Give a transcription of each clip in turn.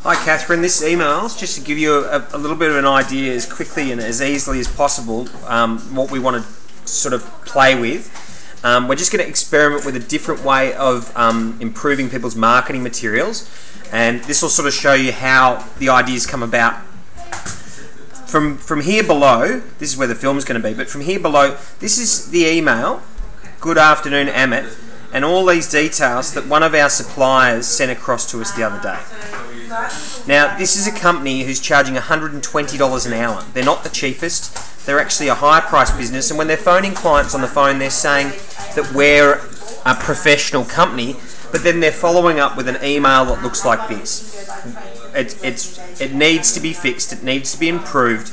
Hi Catherine, this email is just to give you a little bit of an idea as quickly and as easily as possible what we want to sort of play with. We're just going to experiment with a different way of improving people's marketing materials, and this will sort of show you how the ideas come about. From here below, this is where the film's going to be, but from here below, this is the email, "Good afternoon Amit," and all these details that one of our suppliers sent across to us the other day. Now, this is a company who's charging $120 an hour. They're not the cheapest, they're actually a high price business, and when they're phoning clients on the phone, they're saying that we're a professional company, but then they're following up with an email that looks like this. It needs to be fixed, it needs to be improved,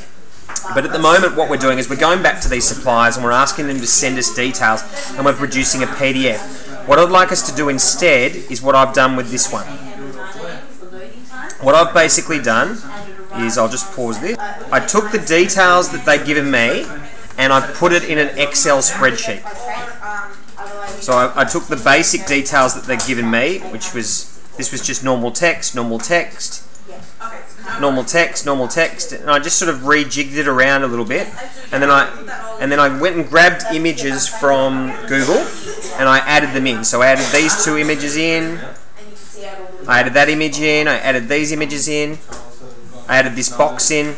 but at the moment what we're doing is we're going back to these suppliers and we're asking them to send us details, and we're producing a PDF. What I'd like us to do instead is what I've done with this one. What I've basically done is, I'll just pause this, I took the details that they've given me and I put it in an Excel spreadsheet. So I took the basic details that they've given me, which was, this was just normal text, normal text, normal text, normal text, and I just sort of rejigged it around a little bit, and then I went and grabbed images from Google and I added them in. So I added these two images in, I added that image in, I added these images in, I added this box in,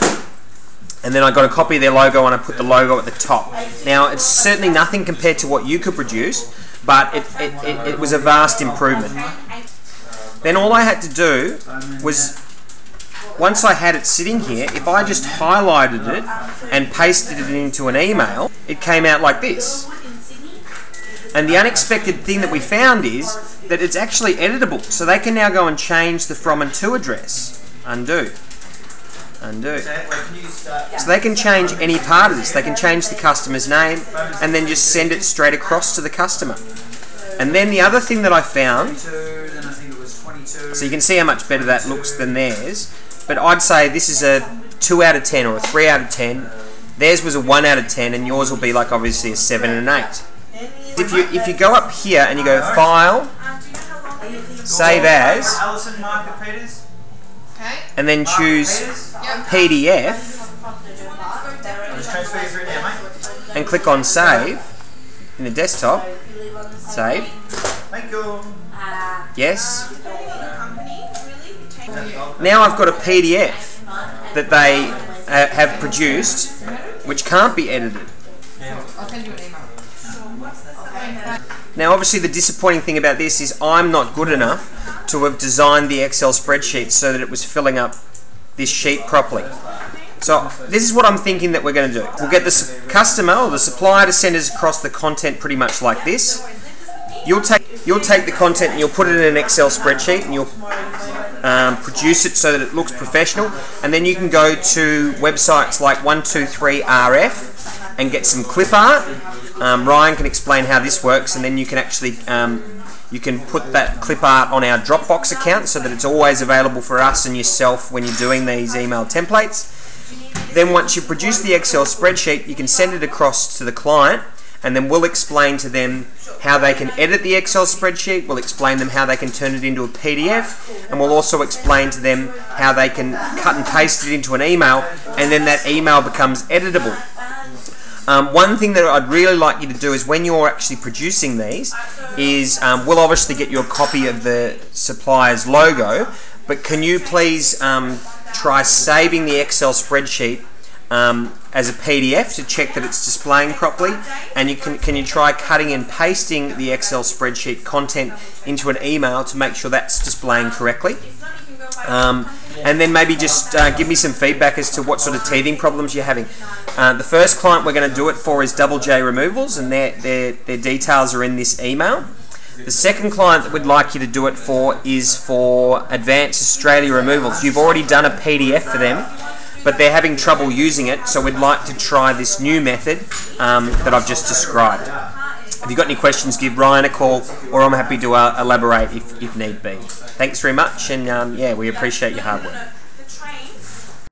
and then I got a copy of their logo and I put the logo at the top. Now, it's certainly nothing compared to what you could produce, but it was a vast improvement. Then all I had to do was, once I had it sitting here, if I just highlighted it and pasted it into an email, it came out like this. And the unexpected thing that we found is that it's actually editable. So they can now go and change the from and to address. Undo. Undo. So they can change any part of this. They can change the customer's name and then just send it straight across to the customer. And then the other thing that I found, so you can see how much better that looks than theirs, but I'd say this is a 2 out of 10 or a 3 out of 10. Theirs was a 1 out of 10, and yours will be like obviously a 7 and an 8. If you go up here and you go File, Save As, and then choose PDF, and click on Save in the desktop, Save, yes. Now I've got a PDF that they have produced which can't be edited. I'll send you an email. Now obviously the disappointing thing about this is I'm not good enough to have designed the Excel spreadsheet so that it was filling up this sheet properly. So this is what I'm thinking that we're going to do. We'll get the customer or the supplier to send us across the content pretty much like this. You'll take the content and you'll put it in an Excel spreadsheet and you'll produce it so that it looks professional, and then you can go to websites like 123RF and get some clip art. Ryan can explain how this works, and then you can actually you can put that clip art on our Dropbox account so that it's always available for us and yourself when you're doing these email templates. Then once you produce the Excel spreadsheet, you can send it across to the client, and then we'll explain to them how they can edit the Excel spreadsheet, we'll explain them how they can turn it into a PDF, and we'll also explain to them how they can cut and paste it into an email, and then that email becomes editable. One thing that I'd really like you to do is when you're actually producing these is, we'll obviously get you a copy of the supplier's logo, but can you please try saving the Excel spreadsheet as a PDF to check that it's displaying properly, and can you try cutting and pasting the Excel spreadsheet content into an email to make sure that's displaying correctly. And then maybe just give me some feedback as to what sort of teething problems you're having. The first client we're going to do it for is Double J Removals, and their details are in this email. The second client that we'd like you to do it for is for Advanced Australia Removals. You've already done a PDF for them, but they're having trouble using it, so we'd like to try this new method that I've just described. If you've got any questions, give Ryan a call, or I'm happy to elaborate if need be. Thanks very much, and yeah, we appreciate your hard work.